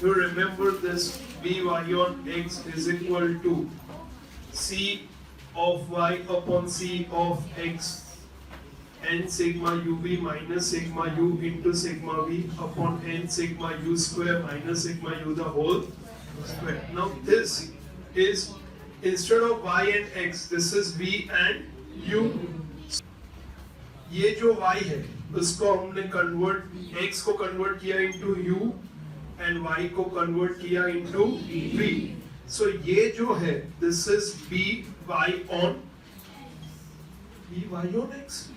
You remember this by on x is equal to c of y upon c of x n sigma uv minus sigma u into sigma v upon n sigma u square minus sigma u the whole square. Now this is, instead of y and x, this is v and u. ये जो y है उसको हमने x को convert किया into u and y को convert किया into v. So ये जो है this is by on x,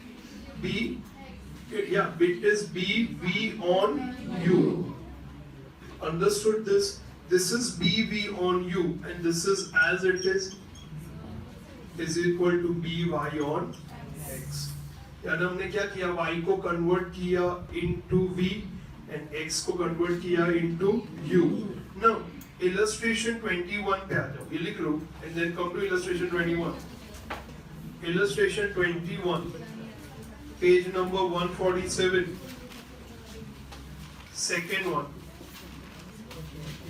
it is bv on u. Understood this? This is bv on u and this is as it is equal to by on x. यानी हमने क्या किया, y को convert किया into v and x को convert किया into u. Now illustration 21 पे आ जाओ, ये लिख लो and then come to illustration 21. Illustration 21, page number 147, second one.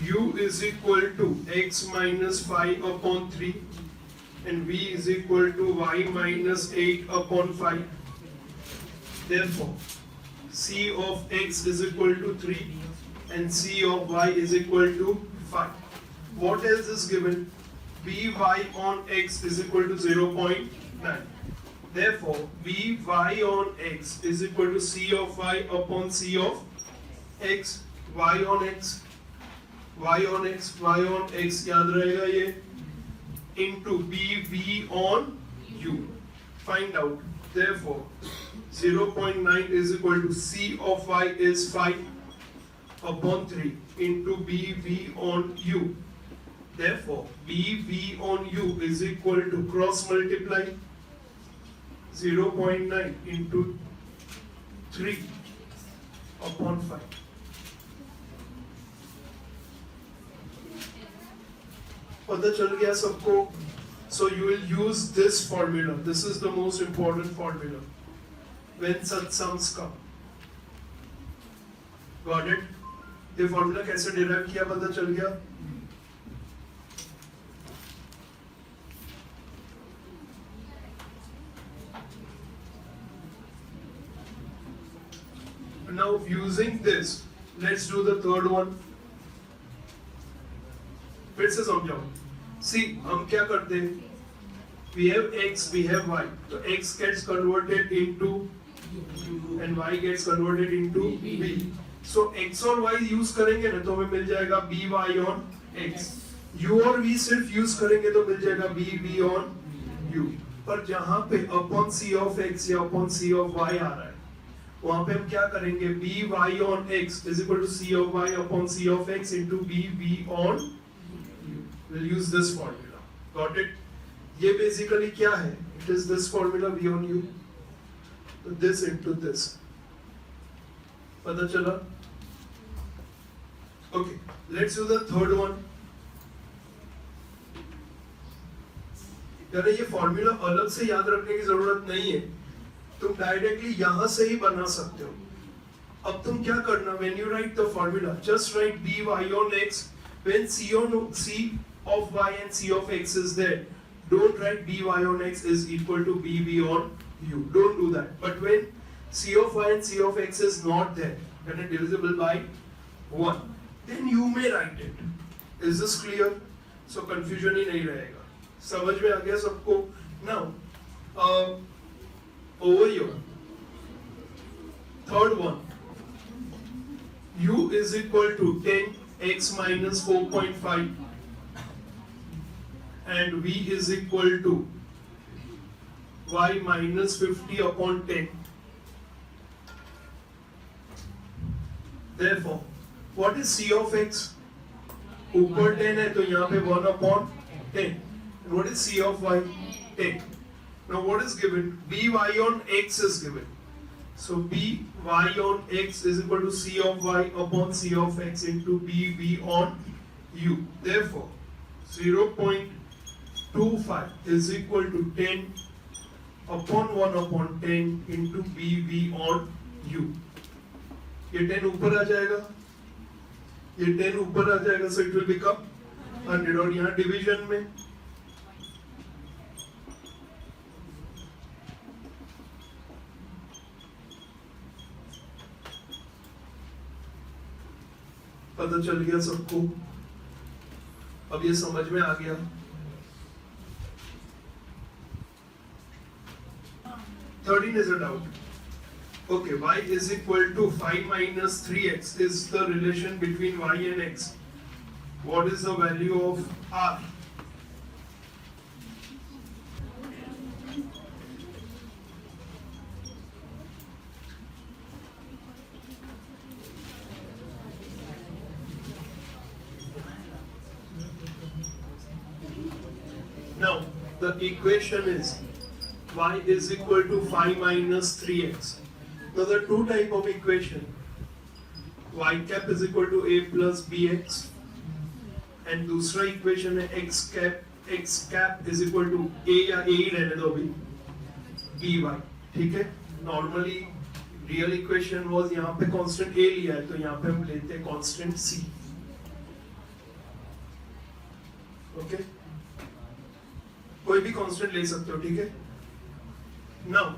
U is equal to x minus 5 upon 3 and v is equal to y minus 8 upon 5. Therefore, c of x is equal to 3 and c of y is equal to 5. What else is given? By on x is equal to 0.9. Therefore, by on x is equal to c of y upon c of x. Y on x, y on x, y on x याद रहेगा ये, into bv on u. Find out. Therefore, 0.9 is equal to c of y is 5 upon 3 into bv on u. Therefore, bv on u is equal to cross multiply 0.9 into 3 upon 5. पता चल गया सबको? So you will use this formula. This is the most important formula when such sums come. Got it? ये formula कैसे derive किया पता चल गया? Now using this, let's do the third one. फिर से समझाओ. See, हम क्या करते हैं? We have x, we have y. So x gets converted into and y gets converted into v. So x और y यूज करेंगे ना तो हमें मिल जाएगा by on x. u और v सिर्फ यूज करेंगे तो मिल जाएगा b on u. पर जहाँ पे upon c of x या upon c of y आ रहा है, वहाँ पे हम क्या करेंगे? by on x is equal to c of y upon c of x into b on u. We'll use this formula. Got it? ये basically क्या है? It is this formula v on u. So this into this. पता चला? Okay. Let's do the third one. यानी ये formula अलग से याद रखने की जरूरत नहीं है, तुम डायरेक्टली यहाँ से ही बना सकते हो. अब तुम क्या करना? When you write the formula, just write by on x. When c of y and c of x is there, don't write by on x is equal to bv on u. Don't do that. But when c of y and c of x is not there, when it is divisible by 1, then you may write it. Is this clear? So confusion ही नहीं रहेगा. समझ में आ गया सबको? Now, over here, third one, u is equal to 10 x minus 4.5 and v is equal to y minus 50 upon 10. Therefore, what is c of x? ऊपर 10 है तो यहाँ पे 1 upon 10. And what is c of y? 10. Now what is given? by on x is given. So by on x is equal to c of y upon c of x into bv on u. Therefore, 0.25 is equal to 10 upon 1 upon 10 into bv on u. ये 10 ऊपर आ जाएगा. ये 10 ऊपर आ जाएगा, so it will become 100। और यहाँ division में पता चल गया सबको, अब ये समझ में आ गया। Thirteen is a doubt. Okay, y is equal to 5 minus 3x is the relation between y and x. What is the value of r? Now, the equation is y is equal to 5 minus 3x. Now, there are two type of equation. Y cap is equal to a plus bx, and दूसरा equation है x cap is equal to a, या a ही रहने दो अभी, by, ठीक है। Normally real equation was यहाँ पे constant a लिया है, तो यहाँ पे हम लेते हैं constant c, okay? कोई भी constant ले सकते हो, ठीक है। Now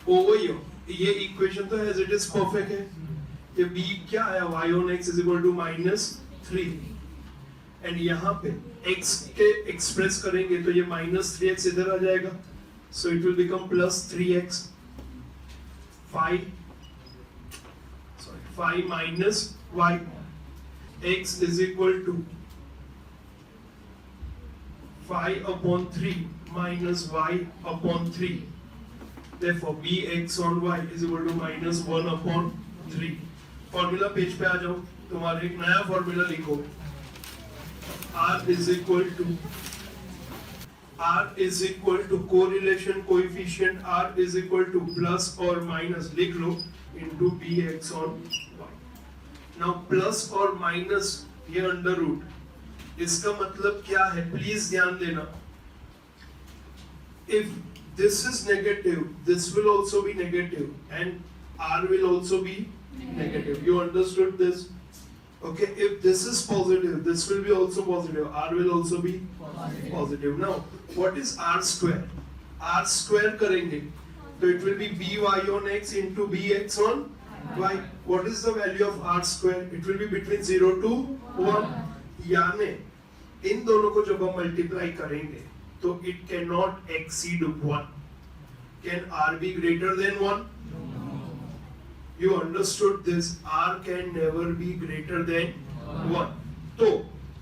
over here, ये इक्वेशन तो एज इट इज परफेक्ट है। ये b क्या है, y on x is equal to -3, and यहाँ पे x के एक्सप्रेस करेंगे तो ये -3x इधर आ जाएगा, so it will become +3x। 5 minus y, x is equal to 5/3 minus y upon 3. Therefore, bx on y is equal to -1/3. Formula page पे आ जाओ, तुम्हारे एक नया फॉर्मूला लिखो। r is equal to correlation coefficient r is equal to plus or minus, लिख लो, into bx on y. Now plus or minus ये under root, इसका मतलब क्या है, प्लीज ध्यान देना। If this is negative, this will also be negative, and r will also be negative. You understood this? Okay, if this is positive, this will be also positive, r will also be positive. Now, what is r square? R square करेंगे, तो it will be by on x into bx on y. What is the value of r square? It will be between 0 to 1. यानी इन दोनों को जब हम multiply करेंगे तो it cannot exceed 1. Can r be greater than 1? You understood this? R can never be greater than 1. So,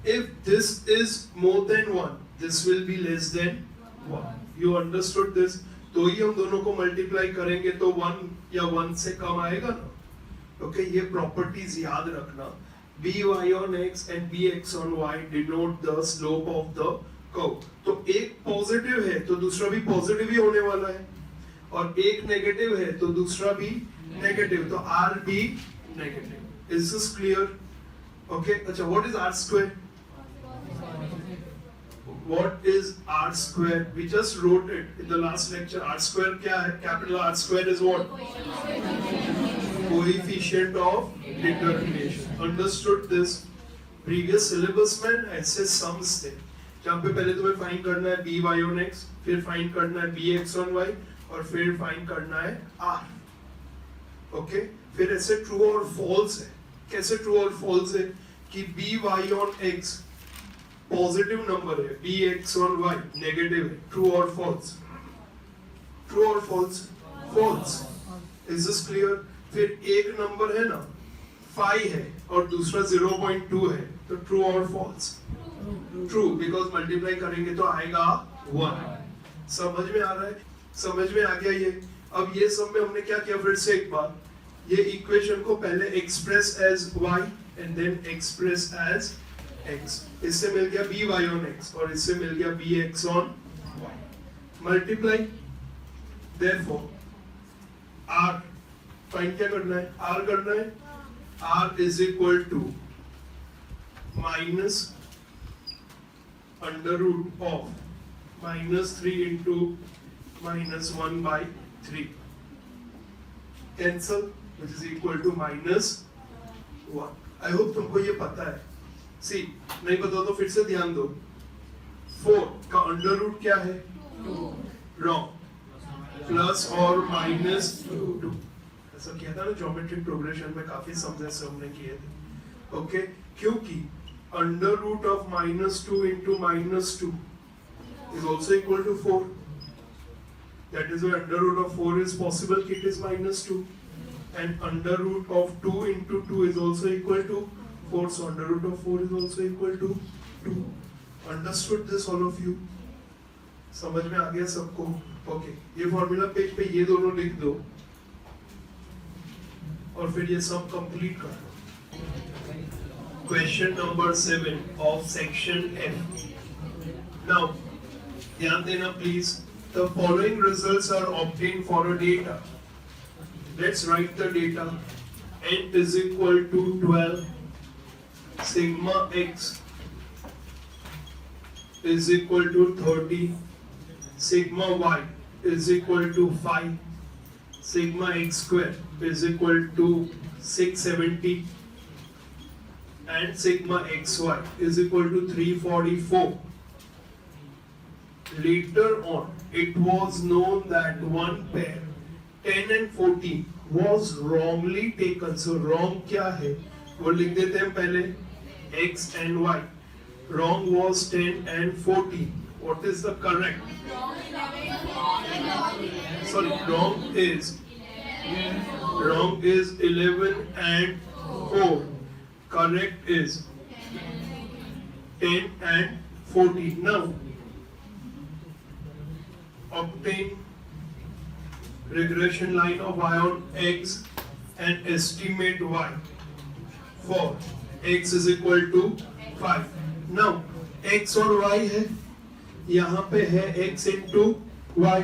if this is more than 1, this will be less than 1. You understood this? तो ही हम दोनों को multiply करेंगे तो 1 या 1 से कम आएगा ना। ओके, ये प्रॉपर्टीज याद रखना। by on x and bx on y denote the slope of the curve. तो एक पॉजिटिव है तो दूसरा भी पॉजिटिव ही होने वाला है, और एक नेगेटिव है तो दूसरा भी नेगेटिव, तो r भी negative. Is this clear? Okay, अच्छा, what is r square? What is r square? We just wrote it in the last lecture. R square क्या है? Capital R square is what? Coefficient of determination. Understood this? Previous syllabus में ऐसे sums थे, जहाँ पे पहले तुम्हें find करना है by on x, फिर फाइंड करना है bx on y, और फिर फाइंड करना है r. ओके, फिर ऐसे ट्रू और फॉल्स है। कैसे ट्रू और फॉल्स है कि by on x positive number है, bx on y नेगेटिव है, ट्रू और फॉल्स? ट्रू और false? False. Is this clear? फिर एक नंबर है ना 5 है और दूसरा 0.2 है, तो ट्रू और फॉल्स? ट्रू, बिकॉज मल्टीप्लाई करेंगे तो आएगा 1। समझ में आ रहा है? समझ में आ गया ये? अब ये सब में हमने क्या किया, फिर से एक बार, ये इक्वेशन को पहले express as y and then express as x। इससे मिल गया by on x और इससे मिल गया bx on y। Multiply, therefore r find क्या करना है? r करना है। r is equal to minus under root of -3 into -1/3, cancel, which is equal to -1। I hope तुमको ये पता है. सी नहीं पता तो फिर से ध्यान दो. 4 का अंडर रूट क्या है? 2. रॉन्ग. प्लस और माइनस 2. ऐसा किया था ना ज्योमेट्रिक प्रोग्रेशन में, काफी समझे से हमने किए थे. ओके, क्योंकि under root of -2 into -2 is also equal to 4. That is why under root of 4 is possible, it is -2. And under root of 2 into 2 is also equal to 4. So under root of 4 is also equal to 2. Understood this all of you? समझ में आ गया सबको? Okay, ये formula page पे ये दोनों लिख दो और फिर ये सब कंप्लीट कर दो. Question number 7 of section F. Now ध्यान देना please. The following results are obtained for a data. Let's write the data. N is equal to 12. Sigma x is equal to 30. Sigma y is equal to 5. Sigma x square is equal to 670. And sigma xy is equal to 344. Later on, it was known that one pair 10 and 14 was wrongly taken. So wrong क्या है वो लिख देते हैं पहले. X and Y. Wrong was 10 and 14. What is the correct? Sorry, wrong is 11 and 4. Correct is 10 and 14. Now obtain regression line of y on x and estimate y for x is equal to 5. Now x और y है, यहाँ पे है x into y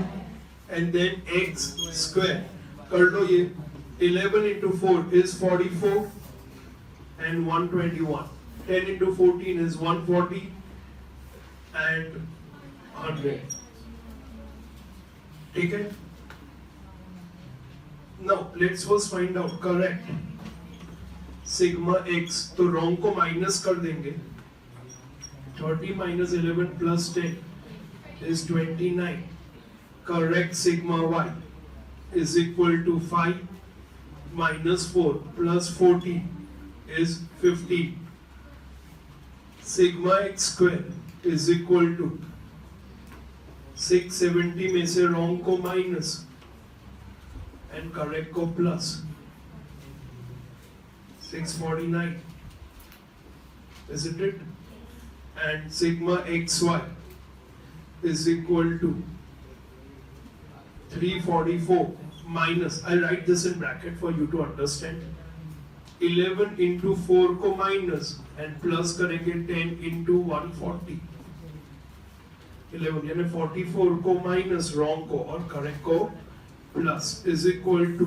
and then x square. कर लो ये. 11 into 4 is 44 and 121. 10 into 14 is 140 and 100. ठीक है. Now let's first find out correct. Sigma x, तो wrong को माइनस कर देंगे. 30 minus 11 plus 10 is 29. Correct sigma y is equal to 5 minus 4 plus 14 is 15. Sigma x square is equal to 670 में से wrong को minus and correct को plus. 649, isn't it? And sigma xy is equal to 344 minus, I'll write this in bracket for you to understand. 11 into 4 को minus and plus करेंगे 10 into 140. 11 यानी 44 को minus wrong को और करेक्ट को plus is equal to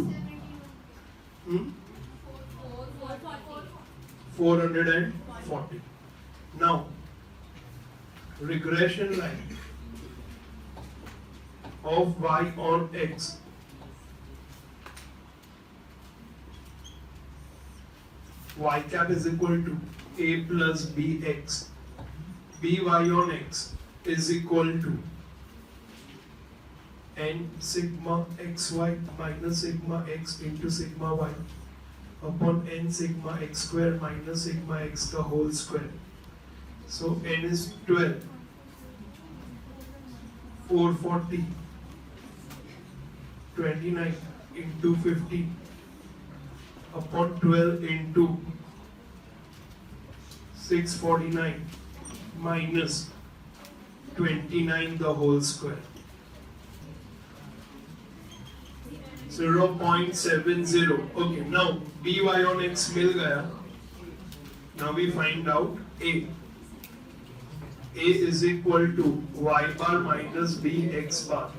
440. Now regression line of y on x y cap is equal to a plus bx. by on x is equal to n sigma xy minus sigma x into sigma y upon n sigma x square minus sigma x the whole square. So n is 12, 440, 29 into 50 upon 12 into 649 minus 29 the whole square. 0.70. Okay, now by on x मिल गया. Now we find out a. A is equal to y bar minus bx bar.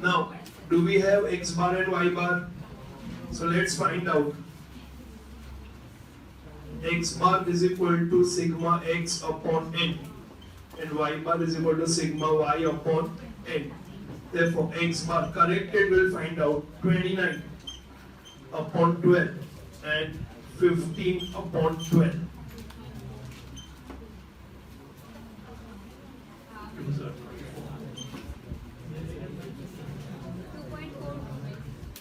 Now, do we have x bar and y bar? So let's find out. X bar is equal to sigma x upon n. And y bar is equal to sigma y upon n. Therefore, x bar corrected will find out 29 upon 12 and 15 upon 12.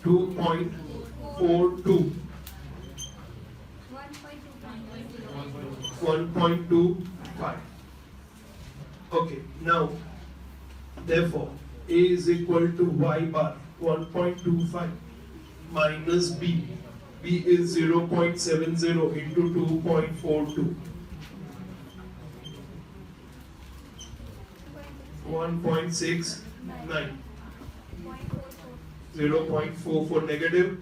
2.42. 1.25. Okay, now therefore A is equal to y bar 1.25 minus B. B is 0.70 into 2.42. 1.69. 0.44 negative.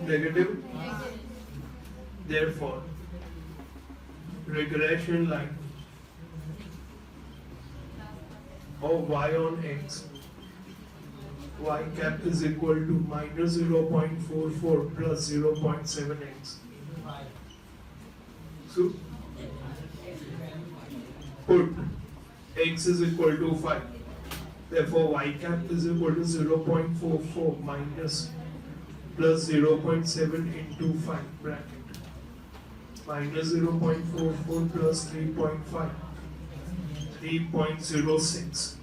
Negative. Therefore, regression line of y on x, y cap is equal to minus 0.44 plus 0.7x. So, put x is equal to 5. Therefore, y cap is equal to 0.44 minus plus 0.7 into 5 bracket. Minus 0.44 plus 3.5. 3.06.